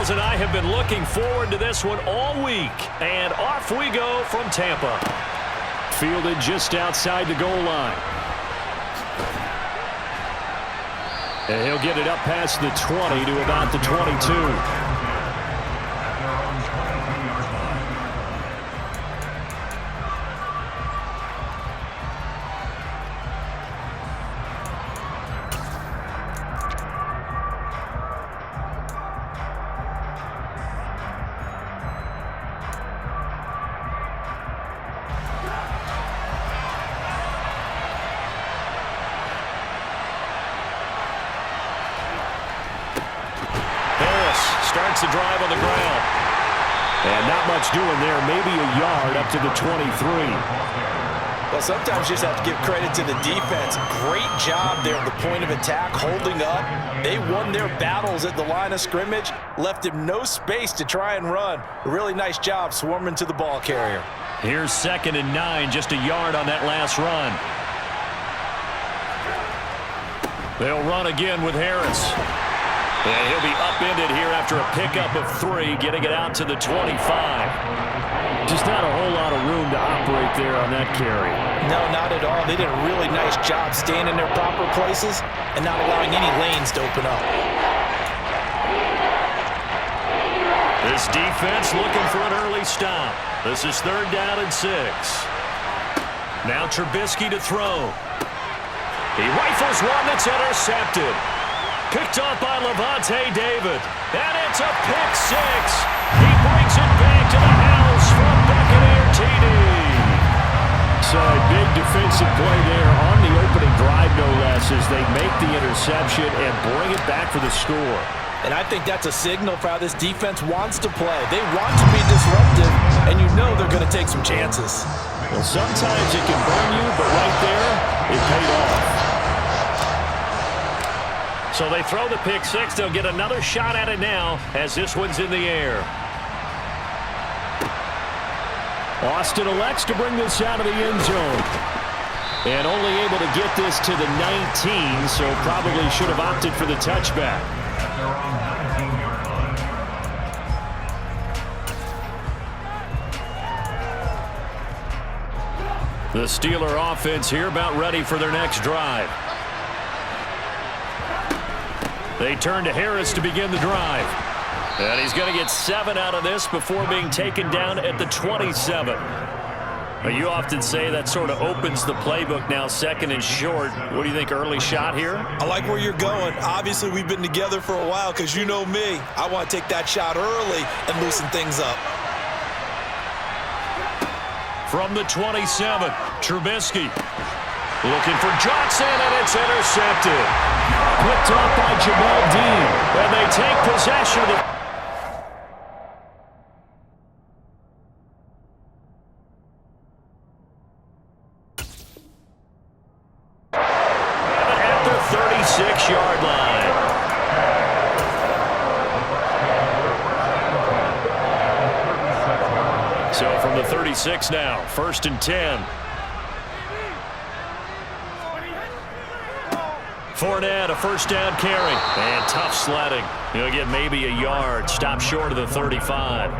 Charles and I have been looking forward to this one all week. And off we go from Tampa. Fielded just outside the goal line. And he'll get it up past the 20 to about the 22. Starts the drive on the ground. And not much doing there. Maybe a yard up to the 23. Well, sometimes you just have to give credit to the defense. Great job there at the point of attack, holding up. They won their battles at the line of scrimmage, left him no space to try and run. A really nice job swarming to the ball carrier. Here's 2nd and 9, just a yard on that last run. They'll run again with Harris. And he'll be upended here after a pickup of 3, getting it out to the 25. Just not a whole lot of room to operate there on that carry. No, not at all. They did a really nice job staying in their proper places and not allowing any lanes to open up. This defense looking for an early stop. This is 3rd down and 6. Now Trubisky to throw. He rifles one that's intercepted. Picked off by Levante David. And it's a pick 6. He brings it back to the house from Buccaneer TD. So a big defensive play there on the opening drive, no less, as they make the interception and bring it back for the score. And I think that's a signal for how this defense wants to play. They want to be disruptive, and you know they're going to take some chances. Well, sometimes it can burn you, but right there, it paid off. So they throw the pick 6. They'll get another shot at it now as this one's in the air. Austin elects to bring this out of the end zone. And only able to get this to the 19, so probably should have opted for the touchback. The Steeler offense here about ready for their next drive. They turn to Harris to begin the drive. And he's going to get 7 out of this before being taken down at the 27. You often say that sort of opens the playbook now, 2nd and short. What do you think, early shot here? I like where you're going. Obviously, we've been together for a while because you know me. I want to take that shot early and loosen things up. From the 27, Trubisky. Looking for Johnson, and it's intercepted. Picked off by Jamal Dean, and they take possession of the... at the 36-yard line. So from the 36 now, 1st and 10. Fournette, a 1st down carry. And tough sledding. He'll get maybe a yard. Stop short of the 35.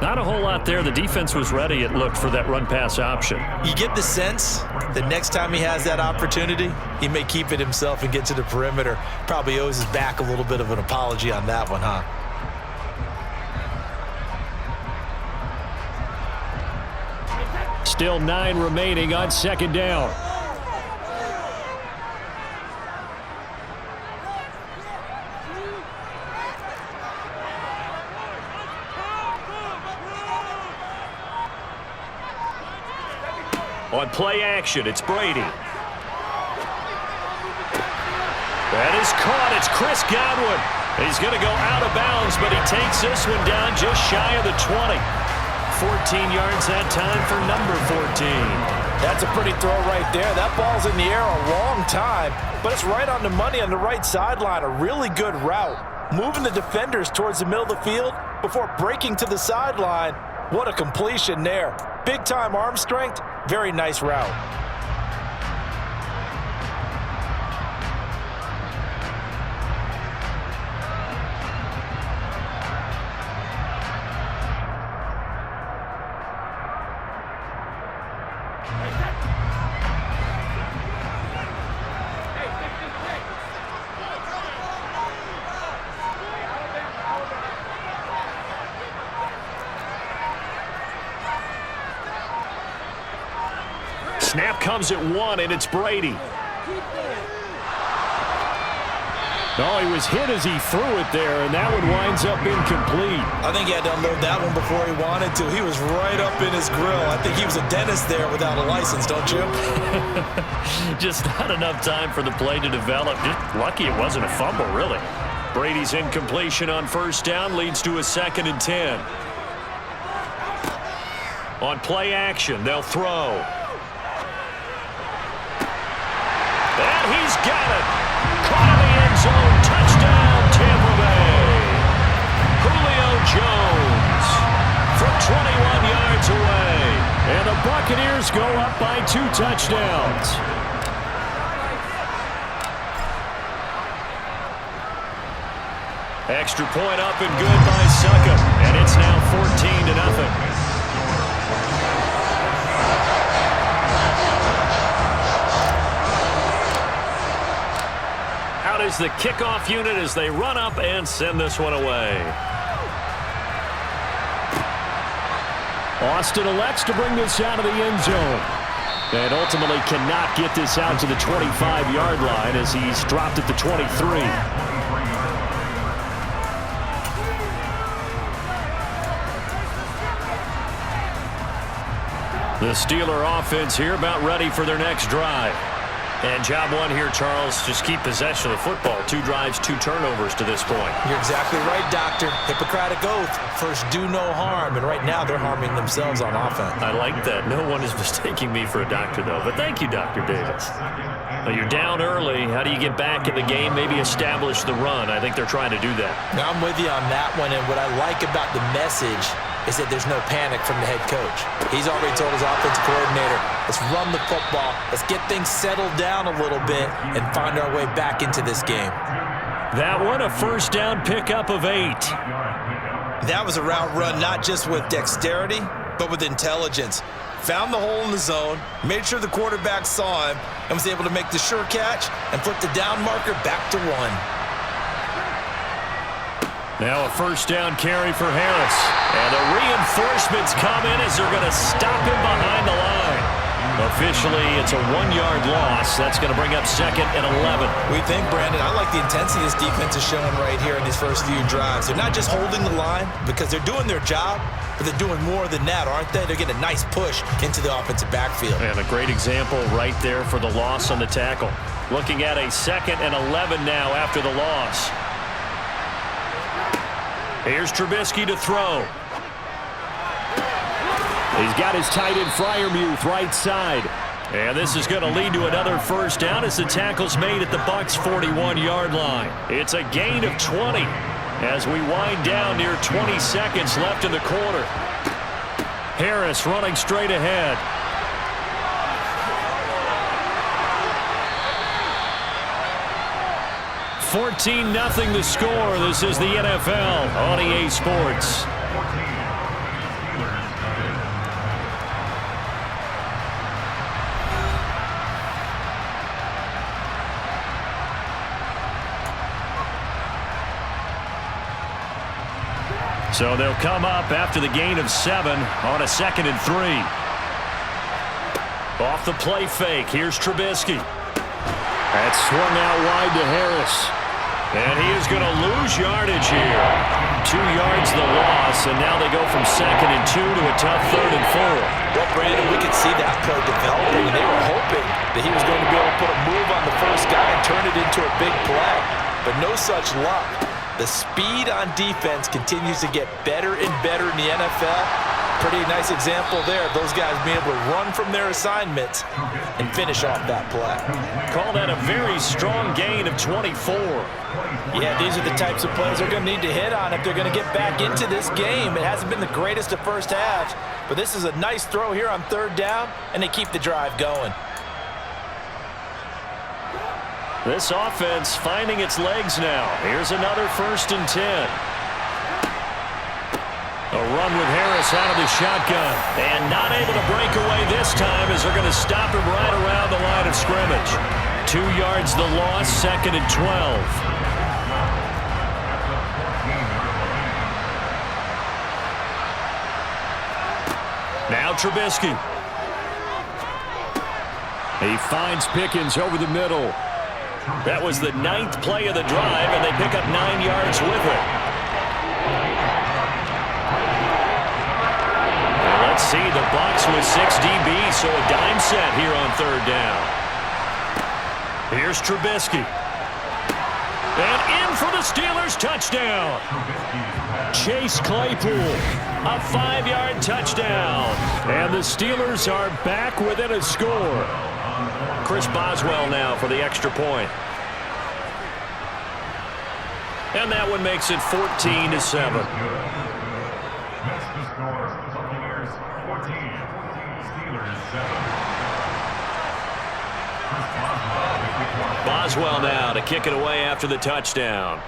Not a whole lot there. The defense was ready, it looked, for that run-pass option. You get the sense that next time he has that opportunity, he may keep it himself and get to the perimeter. Probably owes his back a little bit of an apology on that one, huh? Still 9 remaining on 2nd down. On play action, it's Brady. That is caught. It's Chris Godwin. He's going to go out of bounds, but he takes this one down just shy of the 20. 14 yards that time for number 14. That's a pretty throw right there. That ball's in the air a long time, but it's right on the money on the right sideline. A really good route. Moving the defenders towards the middle of the field before breaking to the sideline. What a completion there. Big-time arm strength. Very nice route. Snap comes at 1, and it's Brady. Oh, he was hit as he threw it there, and that one winds up incomplete. I think he had to unload that one before he wanted to. He was right up in his grill. I think he was a dentist there without a license, don't you? Just not enough time for the play to develop. Just lucky it wasn't a fumble, really. Brady's incompletion on first down leads to a 2nd and 10. On play action, they'll throw. And he's got it. Caught in the end zone. Touchdown, Tampa Bay. Julio Jones from 21 yards away. And the Buccaneers go up by 2 touchdowns. Extra point up and good by Suckup. And it's now 14-0. Out is the kickoff unit as they run up and send this one away. Austin elects to bring this out of the end zone. And ultimately cannot get this out to the 25-yard line as he's dropped at the 23. The Steeler offense here about ready for their next drive. And job one here, Charles, just keep possession of the football. 2 drives, 2 turnovers to this point. You're exactly right, Doctor. Hippocratic oath. First, do no harm. And right now, they're harming themselves on offense. I like that. No one is mistaking me for a doctor, though. But thank you, Dr. Davis. Well, you're down early. How do you get back in the game? Maybe establish the run. I think they're trying to do that. Now, I'm with you on that one. And what I like about the message is that there's no panic from the head coach. He's already told his offensive coordinator, let's run the football, let's get things settled down a little bit and find our way back into this game. That one, a first down pickup of 8. That was a route run not just with dexterity, but with intelligence. Found the hole in the zone, made sure the quarterback saw him, and was able to make the sure catch and flip the down marker back to 1. Now a first down carry for Harris. And the reinforcements come in as they're going to stop him behind the line. Officially, it's a 1-yard loss. That's going to bring up 2nd and 11. We think, Brandon, I like the intensity this defense is showing right here in these first few drives. They're not just holding the line because they're doing their job, but they're doing more than that, aren't they? They're getting a nice push into the offensive backfield. And a great example right there for the loss on the tackle. Looking at a 2nd and 11 now after the loss. Here's Trubisky to throw. He's got his tight end Freiermuth right side. And this is going to lead to another first down as the tackle's made at the Bucs' 41-yard line. It's a gain of 20 as we wind down near 20 seconds left in the quarter. Harris running straight ahead. $14-0 the score. This is the NFL on EA Sports. So they'll come up after the gain of 7 on a 2nd and 3. Off the play fake. Here's Trubisky. That's swung out wide to Harris. And he is going to lose yardage here. 2 yards the loss, and now they go from 2nd and 2 to a tough 3rd and 4. Well, Brandon, we could see that play developing, and they were hoping that he was going to be able to put a move on the first guy and turn it into a big play. But no such luck. The speed on defense continues to get better and better in the NFL. Pretty nice example there of those guys being able to run from their assignments and finish off that play. Call that a very strong gain of 24. Yeah, these are the types of plays they're going to need to hit on if they're going to get back into this game. It hasn't been the greatest of first halves, but this is a nice throw here on 3rd down, and they keep the drive going. This offense finding its legs now. Here's another 1st and 10. A run with Harris out of the shotgun. And not able to break away this time as they're going to stop him right around the line of scrimmage. 2 yards the loss, 2nd and 12. Now Trubisky. He finds Pickens over the middle. That was the 9th play of the drive, and they pick up 9 yards with it. Let's see, the Bucs with 6 DBs, so a dime set here on 3rd down. Here's Trubisky. And in for the Steelers, touchdown. Chase Claypool, A 5-yard touchdown. and the Steelers are back within a score. Chris Boswell now for the extra point. And that one makes it 14-7. Boswell now to kick it away after the touchdown.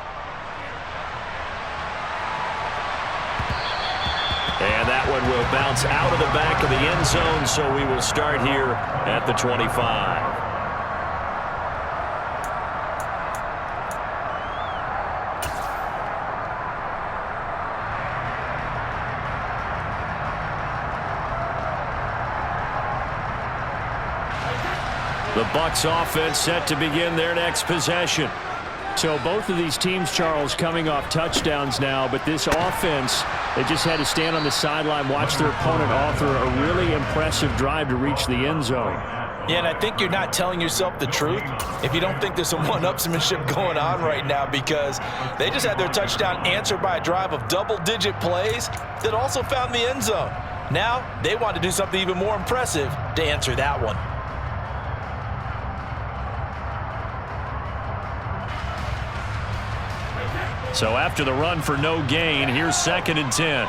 And that one will bounce out of the back of the end zone, so we will start here at the 25. The Bucs offense set to begin their next possession. So both of these teams, Charles, coming off touchdowns now, but this offense, they just had to stand on the sideline, watch their opponent author a really impressive drive to reach the end zone. Yeah, and I think you're not telling yourself the truth if you don't think there's some one-upsmanship going on right now, because they just had their touchdown answered by a drive of double-digit plays that also found the end zone. Now they want to do something even more impressive to answer that one. So after the run for no gain, here's 2nd and 10.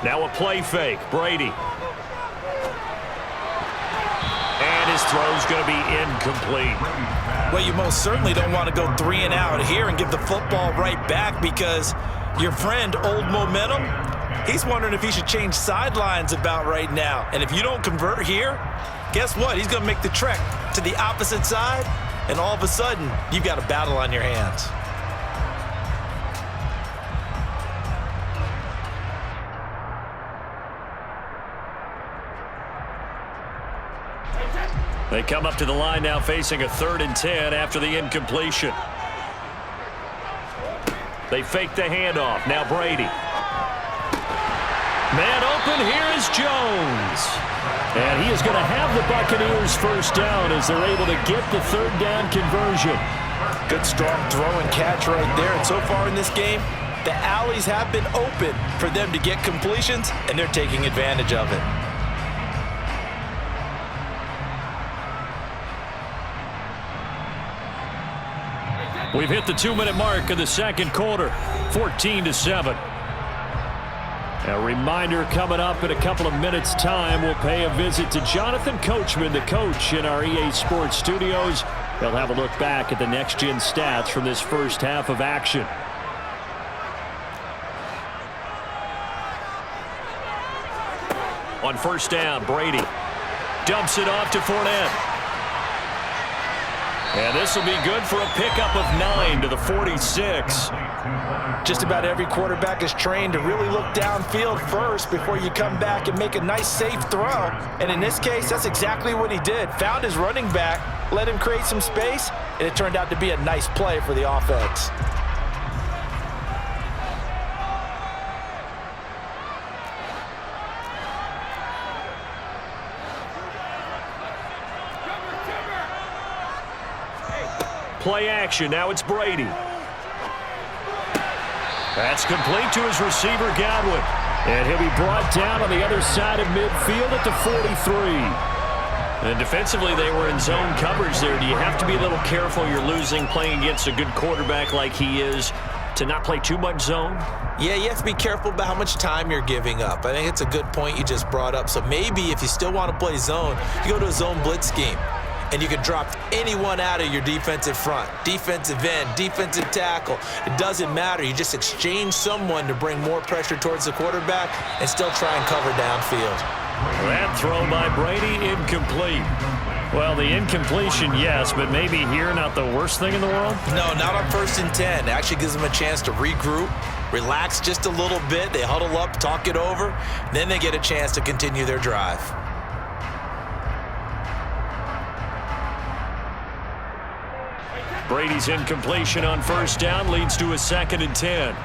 Now a play fake. Brady. And his throw's going to be incomplete. Well, you most certainly don't want to go 3 and out here and give the football right back, because your friend, Old Momentum, he's wondering if he should change sidelines about right now. And if you don't convert here, guess what? He's going to make the trek to the opposite side, and all of a sudden, you've got a battle on your hands. They come up to the line now facing a 3rd and 10 after the incompletion. They fake the handoff. Now Brady. Man open, here is Jones. And he is going to have the Buccaneers first down as they're able to get the 3rd down conversion. Good strong throw and catch right there. And so far in this game, the alleys have been open for them to get completions, and they're taking advantage of it. We've hit the 2-minute mark of the 2nd quarter, 14-7. A reminder, coming up in a couple of minutes' time, we'll pay a visit to Jonathan Coachman, the coach in our EA Sports studios. They'll have a look back at the next-gen stats from this first half of action. On 1st down, Brady dumps it off to Fournette. And this will be good for a pickup of 9 to the 46. Just about every quarterback is trained to really look downfield first before you come back and make a nice, safe throw. And in this case, that's exactly what he did. Found his running back, let him create some space, and it turned out to be a nice play for the offense. Play action. Now it's Brady. That's complete to his receiver, Godwin. And he'll be brought down on the other side of midfield at the 43. And defensively, they were in zone coverage there. Do you have to be a little careful? You're losing, playing against a good quarterback like he is, to not play too much zone? Yeah, you have to be careful about how much time you're giving up. I think it's a good point you just brought up. So maybe if you still want to play zone, you go to a zone blitz scheme. And you can drop anyone out of your defensive front, defensive end, defensive tackle. It doesn't matter. You just exchange someone to bring more pressure towards the quarterback and still try and cover downfield. That throw by Brady incomplete. Well, the incompletion, yes, but maybe here not the worst thing in the world? No, not on 1st and 10. It actually gives them a chance to regroup, relax just a little bit. They huddle up, talk it over, then they get a chance to continue their drive. Brady's incompletion on 1st down leads to a 2nd and 10.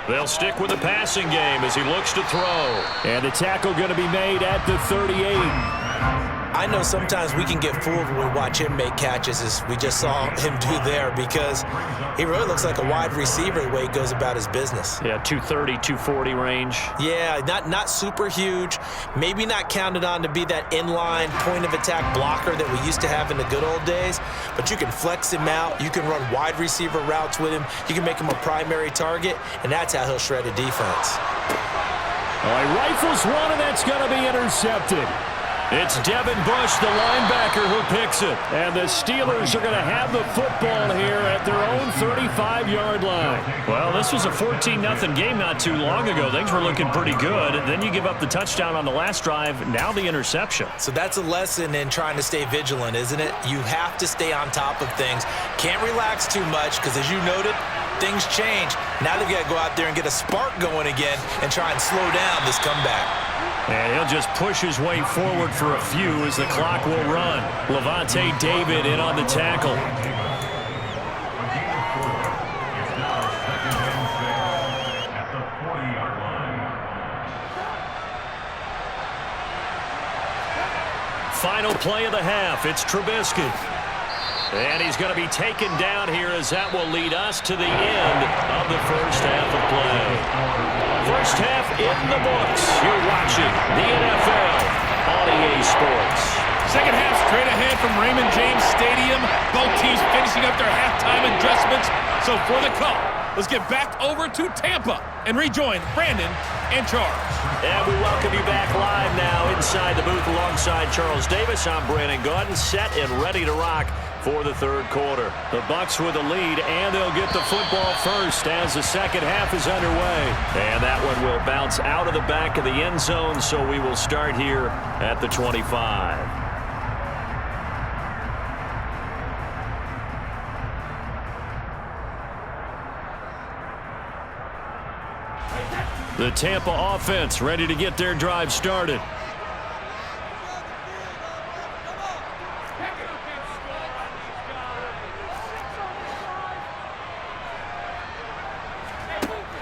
They'll stick with the passing game as he looks to throw. And the tackle going to be made at the 38. I know sometimes we can get fooled when we watch him make catches, as we just saw him do there, because he really looks like a wide receiver the way he goes about his business. Yeah, 230, 240 range. Yeah, not super huge. Maybe not counted on to be that inline point-of-attack blocker that we used to have in the good old days, but you can flex him out. You can run wide receiver routes with him. You can make him a primary target, and that's how he'll shred a defense. All right, rifles one, and that's going to be intercepted. It's Devin Bush, the linebacker, who picks it. And the Steelers are going to have the football here at their own 35-yard line. Well, this was a 14-0 game not too long ago. Things were looking pretty good. Then you give up the touchdown on the last drive. Now the interception. So that's a lesson in trying to stay vigilant, isn't it? You have to stay on top of things. Can't relax too much because, as you noted, things change. Now they've got to go out there and get a spark going again and try and slow down this comeback. And he'll just push his way forward for a few as the clock will run. Levante David in on the tackle. Final play of the half. It's Trubisky. And he's going to be taken down here as that will lead us to the end of the first half of play. First half in the books. You're watching the NFL on EA Sports. Second half straight ahead from Raymond James Stadium. Both teams finishing up their halftime adjustments. So for the call, let's get back over to Tampa and rejoin Brandon and Charles. And we welcome you back live now inside the booth alongside Charles Davis. I'm Brandon Gaudin, set and ready to rock for the third quarter. The Bucs with the lead, and they'll get the football first as the second half is underway. And that one will bounce out of the back of the end zone, so we will start here at the 25. The Tampa offense ready to get their drive started.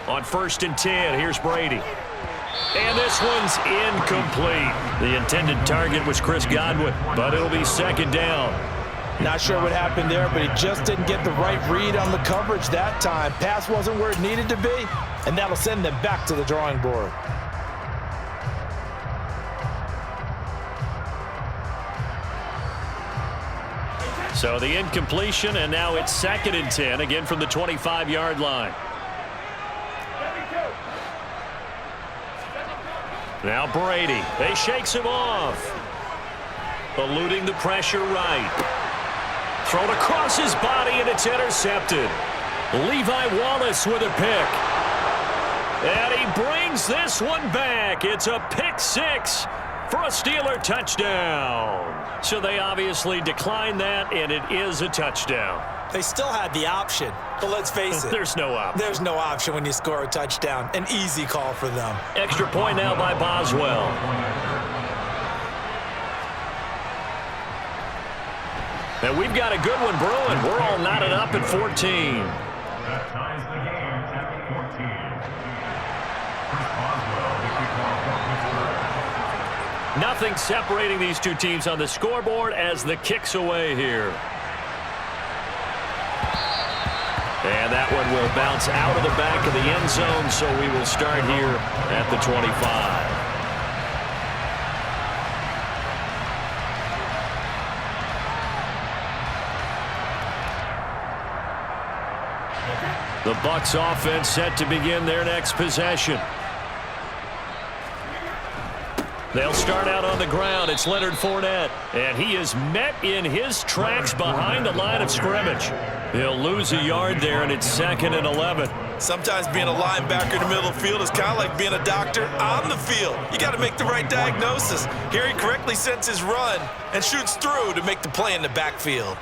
On 1st and 10, here's Brady. And this one's incomplete. The intended target was Chris Godwin, but it'll be 2nd down. Not sure what happened there, but he just didn't get the right read on the coverage that time. Pass wasn't where it needed to be, and that'll send them back to the drawing board. So the incompletion, and now it's 2nd and 10, again from the 25-yard line. Now Brady. He shakes him off. Eluding the pressure right. Thrown across his body, and it's intercepted. Levi Wallace with a pick. And he brings this one back. It's a pick six for a Steeler touchdown. So they obviously declined that, and it is a touchdown. They still had the option, but let's face it. There's no option. There's no option when you score a touchdown. An easy call for them. Extra point now by Boswell. And we've got a good one brewing. We're all knotted up at 14. That ties the game at 14. Nothing separating these two teams on the scoreboard as the kick's away here. And that one will bounce out of the back of the end zone, so we will start here at the 25. The Bucs offense set to begin their next possession. They'll start out on the ground. It's Leonard Fournette. And he is met in his tracks behind the line of scrimmage. He'll lose a yard there, and it's 2nd and 11. Sometimes being a linebacker in the middle of the field is kind of like being a doctor on the field. You got to make the right diagnosis. Here he correctly sets his run and shoots through to make the play in the backfield.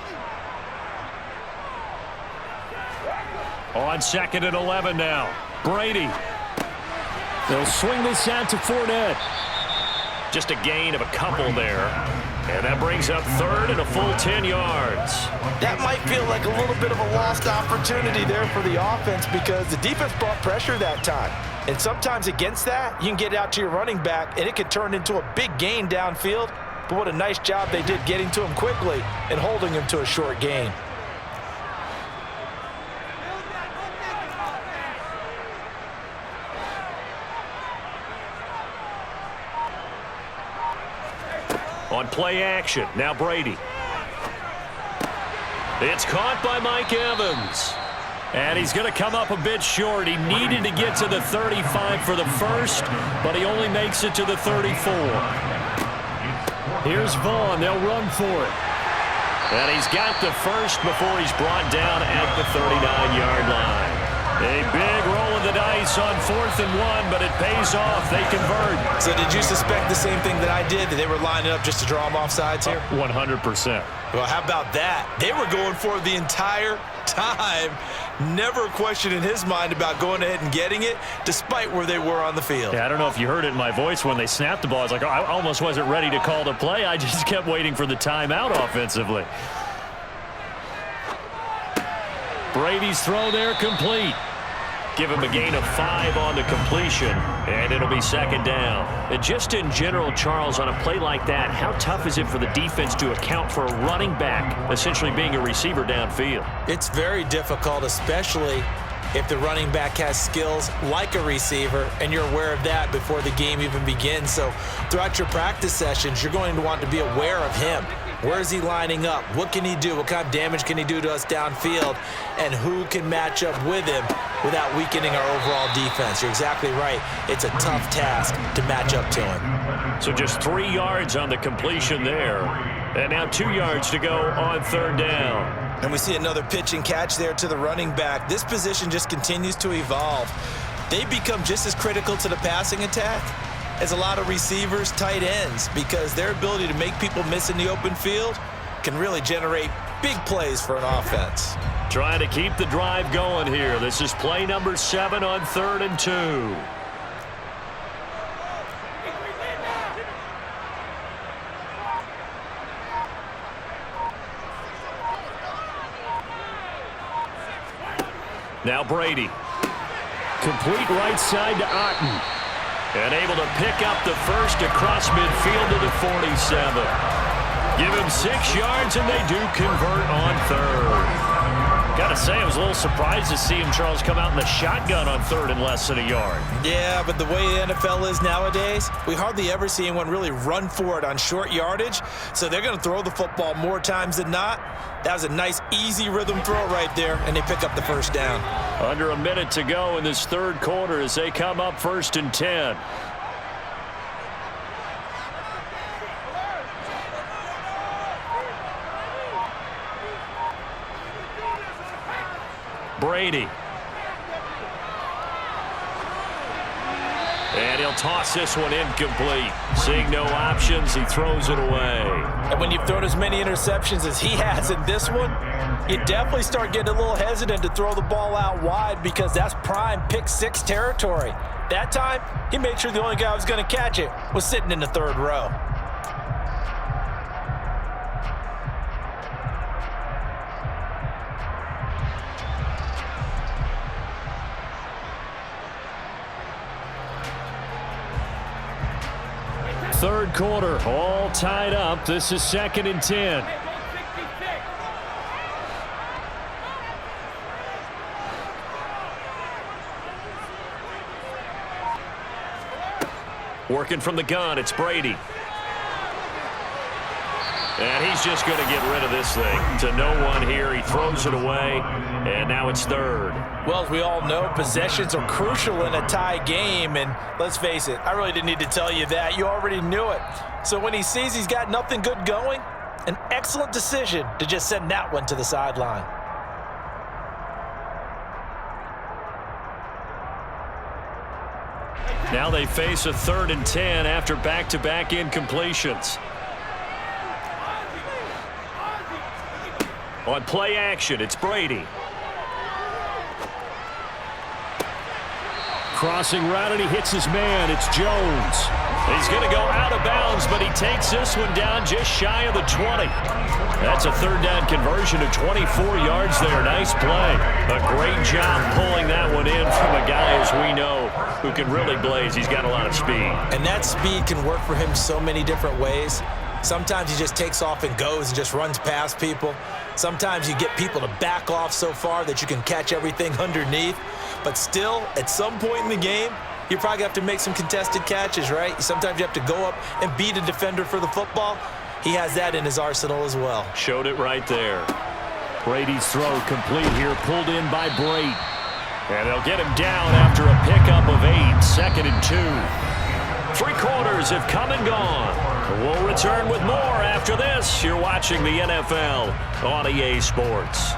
On 2nd and 11 now. Brady. They'll swing this out to Fournette. Just a gain of a couple there. And that brings up 3rd and a full 10 yards. That might feel like a little bit of a lost opportunity there for the offense because the defense brought pressure that time. And sometimes against that, you can get out to your running back, and it can turn into a big gain downfield. But what a nice job they did getting to him quickly and holding him to a short gain. On play action, now Brady. It's caught by Mike Evans. And he's going to come up a bit short. He needed to get to the 35 for the first, but he only makes it to the 34. Here's Vaughn. They'll run for it. And he's got the first before he's brought down at the 39-yard line. A big roll of the dice on 4th and 1, but it pays off. They convert. So did you suspect the same thing that I did, that they were lining up just to draw them off sides here? 100%. Well, how about that? They were going for it the entire time. Never a question in his mind about going ahead and getting it, despite where they were on the field. Yeah, I don't know if you heard it in my voice when they snapped the ball. I was like, oh, I almost wasn't ready to call the play. I just kept waiting for the timeout offensively. Brady's throw there complete. Give him a gain of 5 on the completion, and it'll be 2nd down. And just in general, Charles, on a play like that, how tough is it for the defense to account for a running back essentially being a receiver downfield? It's very difficult, especially if the running back has skills like a receiver, and you're aware of that before the game even begins. So throughout your practice sessions, you're going to want to be aware of him. Where is he lining up? What can he do? What kind of damage can he do to us downfield? And who can match up with him without weakening our overall defense? You're exactly right. It's a tough task to match up to him. So just 3 yards on the completion there. And now 2 yards to go on 3rd down. And we see another pitch and catch there to the running back. This position just continues to evolve. They become just as critical to the passing attack as a lot of receivers, tight ends, because their ability to make people miss in the open field can really generate big plays for an offense. Trying to keep the drive going here. This is play number 7 on 3rd and 2. Now Brady. Complete right side to Otten. And able to pick up the first across midfield to the 47. Give him 6 yards, and they do convert on 3rd. Got to say, I was a little surprised to see him, Charles, come out in the shotgun on 3rd and less than a yard. Yeah, but the way the NFL is nowadays, we hardly ever see anyone really run for it on short yardage. So they're going to throw the football more times than not. That was a nice, easy rhythm throw right there, and they pick up the first down. Under a minute to go in this 3rd quarter as they come up 1st and 10. Brady. And he'll toss this one incomplete. Seeing no options, he throws it away. And when you've thrown as many interceptions as he has in this one, you definitely start getting a little hesitant to throw the ball out wide because that's prime pick 6 territory. That time, he made sure the only guy who was going to catch it was sitting in the 3rd row. Third quarter, all tied up. This is 2nd and 10. Working from the gun, it's Brady. And he's just going to get rid of this thing. To no one here, he throws throws it away, and now it's third. Well, as we all know, possessions are crucial in a tie game, and let's face it, I really didn't need to tell you that. You already knew it. So when he sees he's got nothing good going, an excellent decision to just send that one to the sideline. Now they face a 3rd and 10 after back-to-back incompletions. On play action, it's Brady. Crossing route, and he hits his man. It's Jones. He's going to go out of bounds, but he takes this one down just shy of the 20. That's a 3rd down conversion of 24 yards there. Nice play. A great job pulling that one in from a guy, as we know, who can really blaze. He's got a lot of speed. And that speed can work for him so many different ways. Sometimes he just takes off and goes and just runs past people. Sometimes you get people to back off so far that you can catch everything underneath. But still, at some point in the game, you probably have to make some contested catches, right? Sometimes you have to go up and beat a defender for the football. He has that in his arsenal as well. Showed it right there. Brady's throw complete here, pulled in by Brady. And they'll get him down after a pickup of 8, 2nd and 2. 3 quarters have come and gone. We'll return with more after this. You're watching the NFL on EA Sports.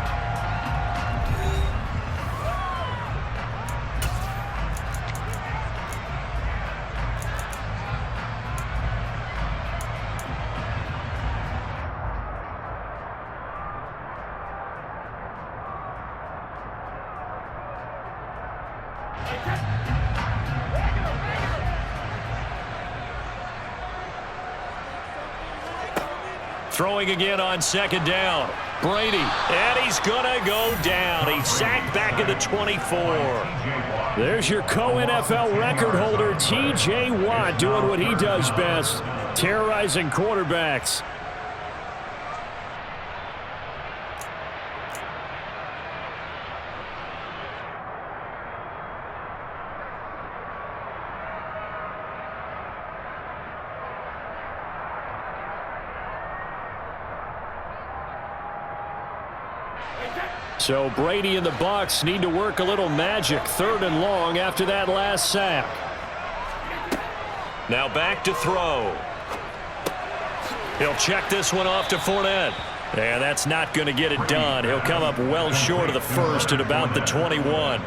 Throwing again on 2nd down. Brady, and he's going to go down. He's sacked back at the 24. There's your co-NFL record holder, T.J. Watt, doing what he does best, terrorizing quarterbacks. So Brady and the Bucs need to work a little magic. 3rd and long after that last sack. Now back to throw. He'll check this one off to Fournette. And that's not going to get it done. He'll come up well short of the first at about the 21.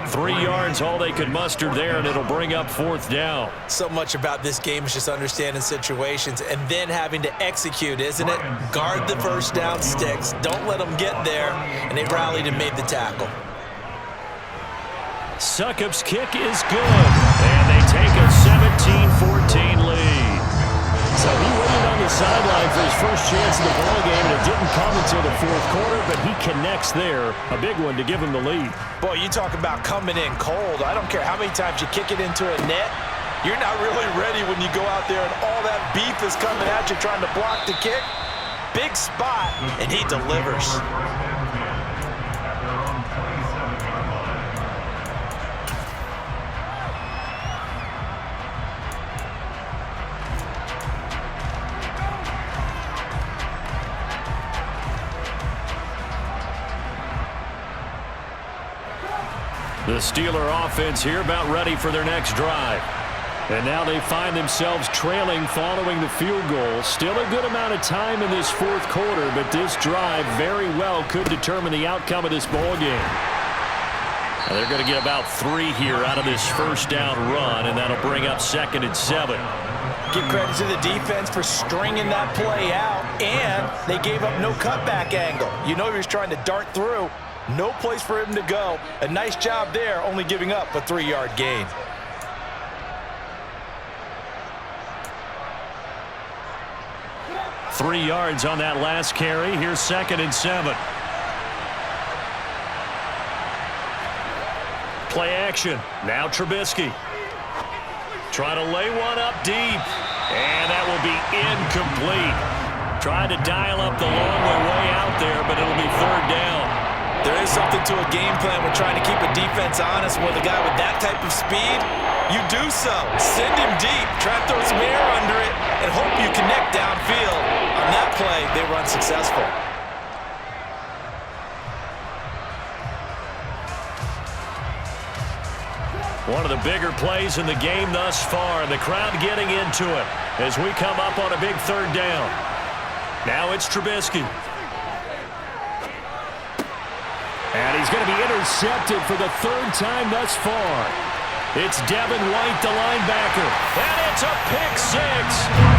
3 yards, all they could muster there, and it'll bring up 4th down. So much about this game is just understanding situations and then having to execute, isn't it? Guard the first down sticks. Don't let them get there. And they rallied and made the tackle. Succop's kick is good. And they take a 17-14 lead. So he waited on the sideline for his first chance in the ballgame, and it didn't come until the 4th quarter, but he connects there. A big one to give him the lead. Boy, you talk about coming in cold. I don't care how many times you kick it into a net. You're not really ready when you go out there and all that beef is coming at you trying to block the kick. Big spot, and he delivers. The Steeler offense here about ready for their next drive. And now they find themselves trailing following the field goal. Still a good amount of time in this 4th quarter, but this drive very well could determine the outcome of this ball game. And they're going to get about 3 here out of this first down run, and that'll bring up 2nd and 7. Give credit to the defense for stringing that play out, and they gave up no cutback angle. You know he was trying to dart through. No place for him to go. A nice job there, only giving up a 3-yard gain. Three yards on that last carry. Here's 2nd and 7. Play action. Now Trubisky. Trying to lay one up deep. And that will be incomplete. Tried to dial up the long way out there, but it'll be 3rd down. There is something to a game plan with trying to keep a defense honest. With a guy with that type of speed, you do so. Send him deep. Try to throw some air under it and hope you connect downfield. On that play, they were unsuccessful. One of the bigger plays in the game thus far, and the crowd getting into it as we come up on a big third down. Now it's Trubisky. And he's going to be intercepted for the third time thus far. It's Devin White, the linebacker. And it's a pick six.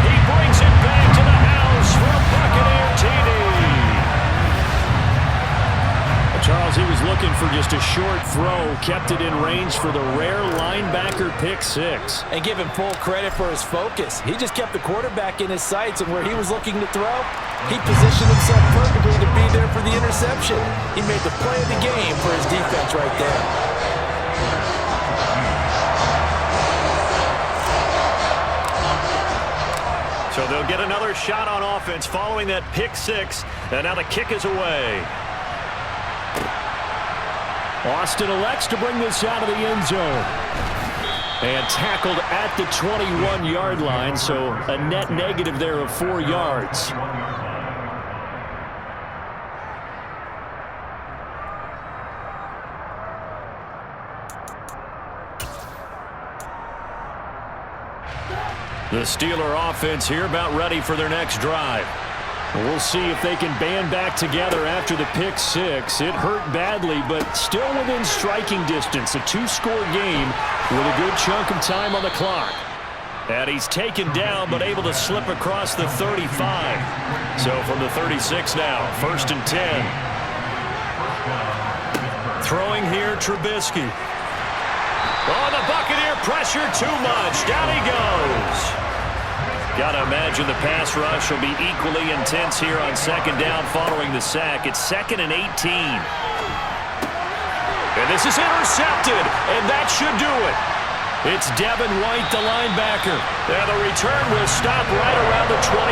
He brings it back to the house for a Buccaneer TD. Charles, he was looking for just a short throw, kept it in range for the rare linebacker pick six. And give him full credit for his focus. He just kept the quarterback in his sights, and where he was looking to throw, he positioned himself perfectly to be there for the interception. He made the play of the game for his defense right there. So they'll get another shot on offense following that pick six, and now the kick is away. Austin elects to bring this out of the end zone. And tackled at the 21-yard line, so a net negative there of 4 yards. The Steeler offense here about ready for their next drive. We'll see if they can band back together after the pick six. It hurt badly, but still within striking distance. A 2-score game with a good chunk of time on the clock. And he's taken down, but able to slip across the 35. So from the 36 now, 1st and 10. Throwing here, Trubisky. Oh, the Buccaneer pressure too much. Down he goes. Got to imagine the pass rush will be equally intense here on 2nd down following the sack. It's 2nd and 18. And this is intercepted, and that should do it. It's Devin White, the linebacker. And the return will stop right around the 20.